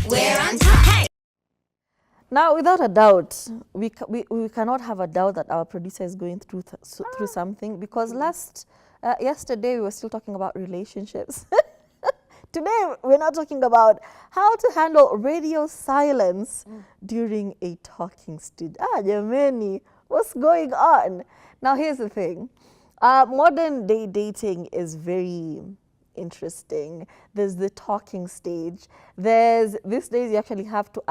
We're on top. Hey! Now, without a doubt, we cannot have a doubt that our producer is going through through something, because yesterday we were still talking about relationships. Today we're not talking about how to handle radio silence during a talking stage. Jameni, what's going on? Now here's the thing. Modern day dating is very interesting. There's the talking stage. These days you actually have to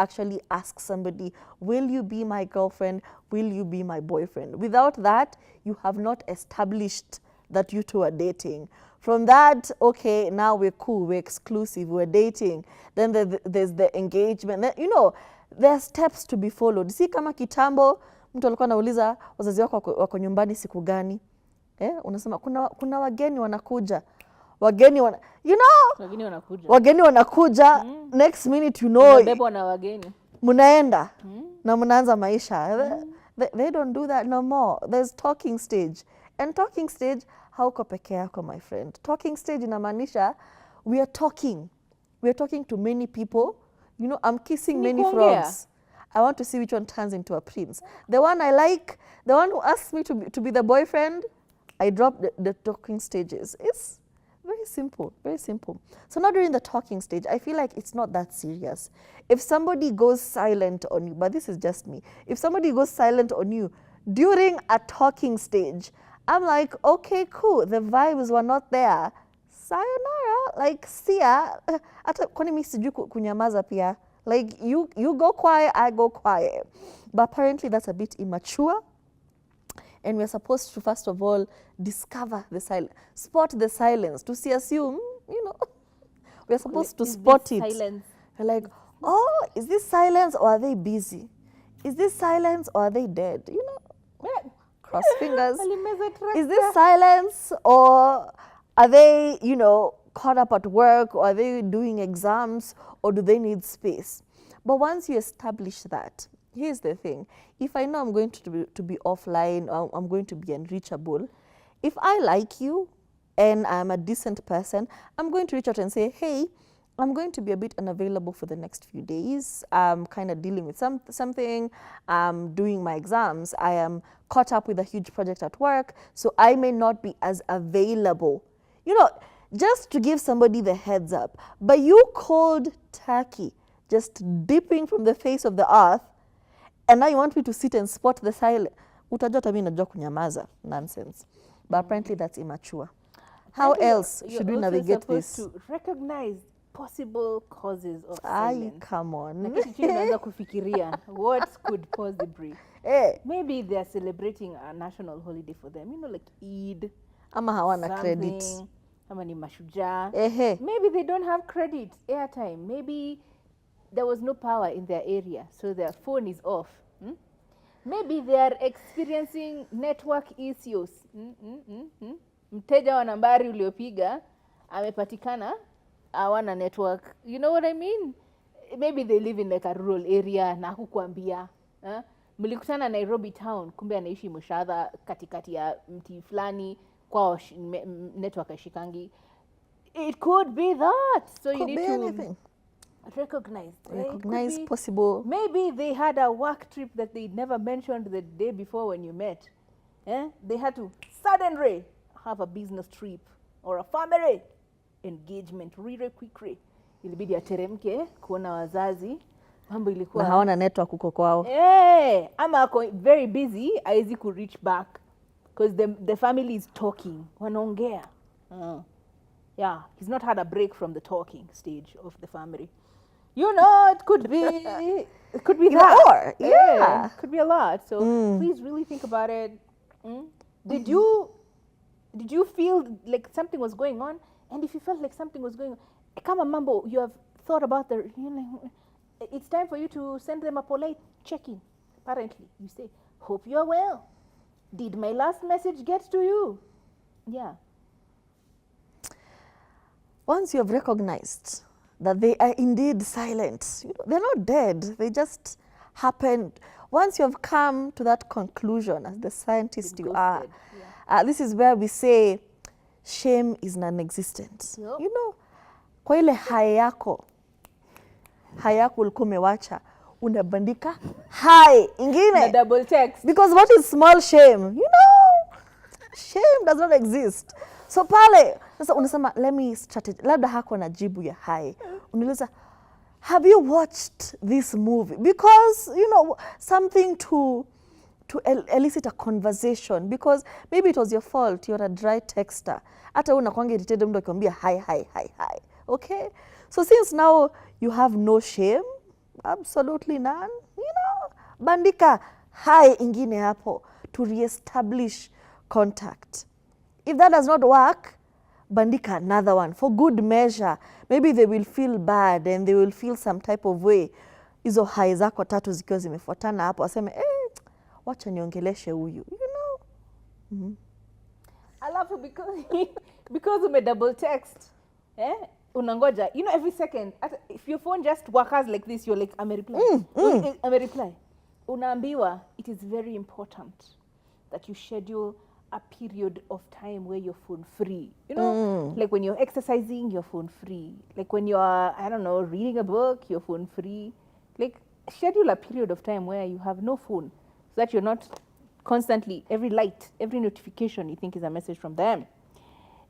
ask somebody, will you be my girlfriend? Will you be my boyfriend? Without that, you have not established that you two are dating. From that, okay, now we're cool, we're exclusive, we're dating. Then there's the engagement. Then, there are steps to be followed. Si kama kitambo, mtu alikuwa anauliza wazazi wako wako nyumbani siku gani? Unasema kuna wageni wanakuja. Wageni wanakuja. Next minute unabebwa na wageni. Munaenda na munaanza maisha. They don't do that no more. There's talking stage. And talking stage, hauko peke yako, my friend. Talking stage inamaanisha we are talking. We are talking to many people. I'm kissing many frogs. I want to see which one turns into a prince. The one I like, the one who asks me to be the boyfriend, I drop the talking stages. It's very simple, very simple. So now during the talking stage, I feel like it's not that serious. If somebody goes silent on you, but this is just me, if somebody goes silent on you during a talking stage, I'm like, okay, cool, the vibes were not there. Sayonara, like, see ya. Ata kwani mimi sijui kunyamaza pia. Like, you go quiet, I go quiet. But apparently that's a bit immature. And we're supposed to, first of all, discover the silence, spot the silence, to see, assume, we're supposed to spot it. Silence? We're like, oh, is this silence or are they busy? Is this silence or are they dead? Cross fingers. Is this silence or are they, caught up at work, or are they doing exams, or do they need space? But once you establish that, here's the thing. If I know I'm going to be offline, or I'm going to be unreachable, if I like you and I'm a decent person, I'm going to reach out and say, hey, I'm going to be a bit unavailable for the next few days. I'm kind of dealing with something. I'm doing my exams. I am caught up with a huge project at work, so I may not be as available. Just to give somebody the heads up. But you cold turkey, just dipping from the face of the earth, and now you want me to sit and spot the silence. Utajua hata mimi najua kunyamaza. Nonsense. But apparently that's immature. How else should we navigate this? To recognize possible causes of silence. Come on. Unaanza kufikiria what could possibly. Maybe they are celebrating a national holiday for them. Like Eid. Ama hawana credit. Ama ni mashujaa. Maybe they don't have credit, airtime. Maybe there was no power in their area, so their phone is off. Maybe they are experiencing network issues. Mteja wa nambari uliopiga amepatikana hawana network. You know what I mean? Maybe they live in like a rural area na hukuambia. Mlikutana Nairobi town, kumbe anaishi Mushadha katikati ya mti fulani kwa network hashikangi. It could be that. So you need to recognize possible. Maybe they had a work trip that they never mentioned the day before when you met. They had to suddenly have a business trip or a family engagement really quickly. Ilibidi ateremke kuona wazazi. Mambo ilikuwa na hawana network huko kwao. Ama ako very busy, haizi ku reach back because the family is talking. Wanaongea. Yeah, he's not had a break from the talking stage of the family. It could be that. Yeah. Could be a lot. So please really think about it. Did you feel like something was going on? And if you felt like something was going on, come on, Mambo, you have thought about it's time for you to send them a polite check-in. Apparently, you say, hope you're well. Did my last message get to you? Yeah. Once you have recognized that they are indeed silent, they're not dead, they just happened. Once you have come to that conclusion as the scientist you are, this is where we say shame is non-existent. Yep. Kwa ile high hai yako ulikuwa umewacha, unabandika hai ingine. Na double text. Because what is small shame? You know, shame does not exist. So pale, sasa unasema, let me strategy. Labda hako na jibu ya hai. Unauliza, have you watched this movie? Because, you know, something to elicit a conversation. Because maybe it was your fault, you're a dry texter. Hata unakuanga irritated mtu akikwambia hi. Okay? So since now you have no shame, absolutely none, you know, bandika hi ingine hapo to reestablish contact. If that does not work, bandika another one for good measure. Maybe they will feel bad and they will feel some type of way. Hizo hai zako tatu zikiwa zimefuatana hapo, waseme wacha niongeleshe huyu, you know. Alafu because ume double text, unangoja, you know, every second, if your phone just works like this, you're like, I'm a reply. Unaambiwa, it is very important that you schedule a period of time where you're phone free. You know, like when you're exercising, you're phone free. Like when you're, I don't know, reading a book, you're phone free. Like schedule a period of time where you have no phone so that you're not constantly, every light, every notification you think is a message from them.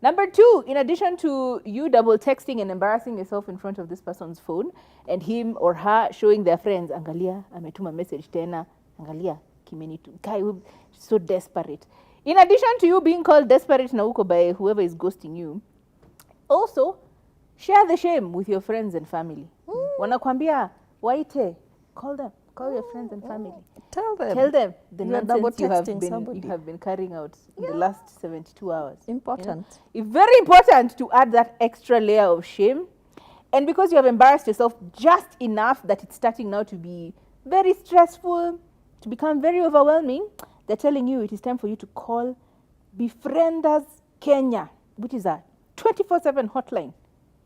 Number 2, in addition to you double texting and embarrassing yourself in front of this person's phone and him or her showing their friends, angalia, ametuma message tena, angalia, kimenitu, guy, so desperate. In addition to you being called desperate na uko by whoever is ghosting you, also share the shame with your friends and family. Wanakwambia, waite, call them, call your friends and family. Tell them the nonsense you have been carrying out in the last 72 hours. Important. You know? It's very important to add that extra layer of shame. And because you have embarrassed yourself just enough that it's starting now to be very stressful, to become very overwhelming, they're telling you it is time for you to call Befrienders Kenya, which is a 24/7 hotline.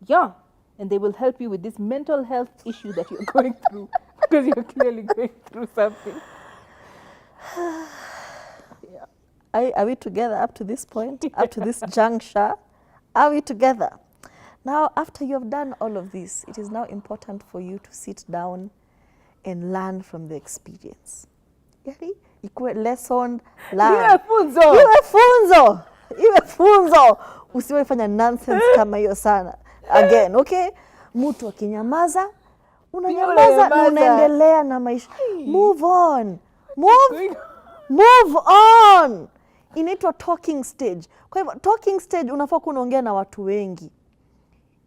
Yeah. And they will help you with this mental health issue that you're going through because you're clearly going through something. Yeah. Are we together up to this point, up to this juncture? Are we together? Now, after you have done all of this, it is now important for you to sit down and learn from the experience. Ikuwe lesson, learn. Iwe funzo. Usiwe fanya nonsense kama hiyo sana. Again, okay? Mtu akinyamaza, unanyamaza na unaendelea na maisha. Move on. Move on. Inaitwa talking stage. Kwa hivyo talking stage unafaa kunaongea na watu wengi.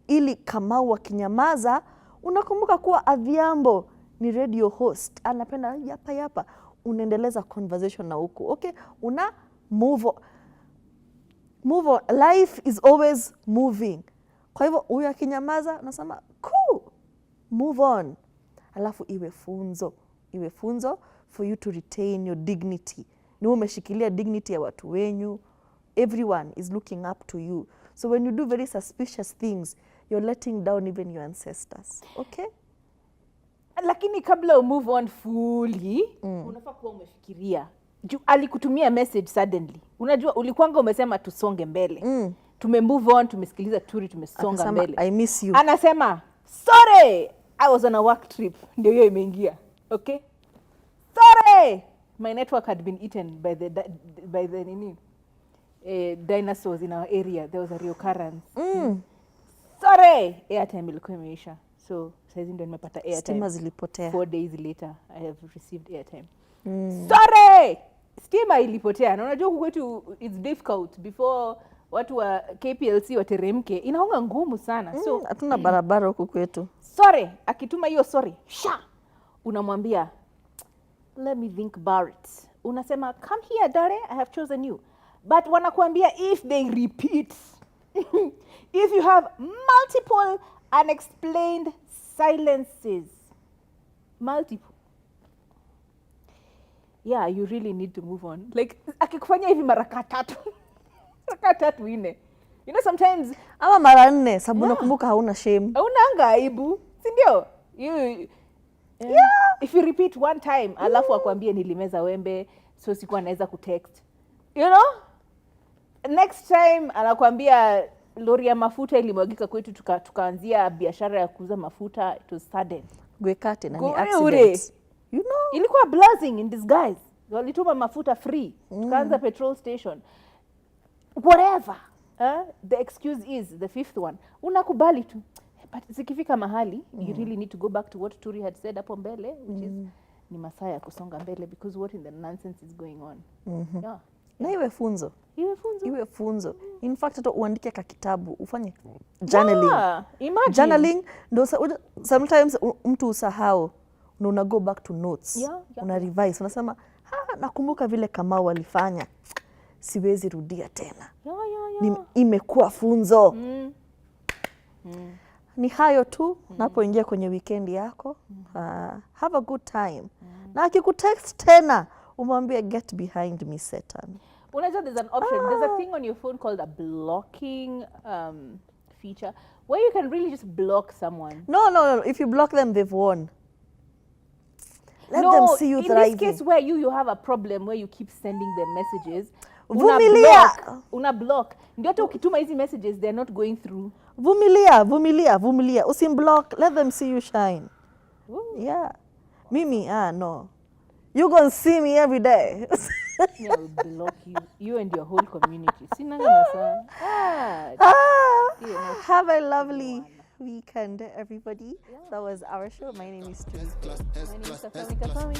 Ili kama wakinyamaza, unakumbuka kuwa Adhiambo ni radio host. Anapenda yapa. Unaendeleza conversation na huko. Okay? Una move on. Move on. Life is always moving. Kwa hivyo huyu akinyamaza unasema cool, move on. Alafu iwe funzo for you to retain your dignity. Ni umeshikilia dignity ya watu wenyu. Everyone is looking up to you. So when you do very suspicious things, you're letting down even your ancestors. Okay? Lakini kabla move on fully, unafaa kuwa umefikiria. Alikutumia message suddenly. Unajua ulikuanga umesema tusonge mbele. Tume move on, tumesikiliza turi, tumesonga mbele. I miss you. Anasema, sorry, I was on a work trip. Ndio hiyo imeingia. Okay? Sorry, my network had been eaten by the dinosaurs in our area. There was a reoccurrence. Sorry, airtime ilikuwa imeisha. So, saizi ndio nimepata airtime. Stima zilipotea. 4 days later, I have received airtime. Sorry, stima ilipotea. Na unajua kwetu it's difficult before watu wa KPLC wateremke, inaonga ngumu sana. So hatuna barabara huku kwetu. Sorry, akituma hiyo sorry, unamwambia let me think about it. Unasema come here Dare, I have chosen you. But wanakuambia if they repeat, if you have multiple unexplained silences, yeah, you really need to move on. Like akikufanya hivi mara tatu 4. You know sometimes ama mara 4 sababu nakumbuka hauna shame. Hauna aibu, si ndio? If you repeat one time, alafu akwambie nilimeza wembe, so sikuwa naweza kutext. You know? Next time anakuambia lori ya mafuta ilimwagika kwetu tukaanzia biashara ya kuuza mafuta, it was sudden. gwekate na ni Gore accident. You know? ilikuwa blessing in disguise. Walituma mafuta free, tukaanza petrol station, whatever. The excuse is the fifth one, unakubali tu, but zikifika mahali you really need to go back to what Turi had said hapo mbele, which is ni masaa ya kusonga mbele, because what in the nonsense is going on. Yeah. Na iwe funzo. Iwe funzo. In fact hata uandike ka kitabu, ufanye journaling. Yeah, imagine. Journaling ndo sometimes mtu usahau na una go back to notes. Yeah. Una revise, unasema nakumbuka vile Kamau alifanya, siwezi rudia tena. Yeah. Imekuwa funzo. Ni hayo tu. Napoingia kwenye weekend yako, have a good time. Na akikutext tena umwambie get behind me Satan. Unajua there's an option, there's a thing on your phone called a blocking feature, where you can really just block someone. No. If you block them, they've won. Let no, them see you in thriving. this case where you have a problem where you keep sending them messages, Vumilia. una block. Ndio hata ukituma hizi messages they're not going through. Vumilia. Usimblock, let them see you shine. Ooh. Yeah. Mimi, no. You gonna see me every day. Me, I will block you and your whole community. Sinanga masaa. Have a lovely weekend, everybody. That was our show. My name is Tuli. My name is Safami Kasami.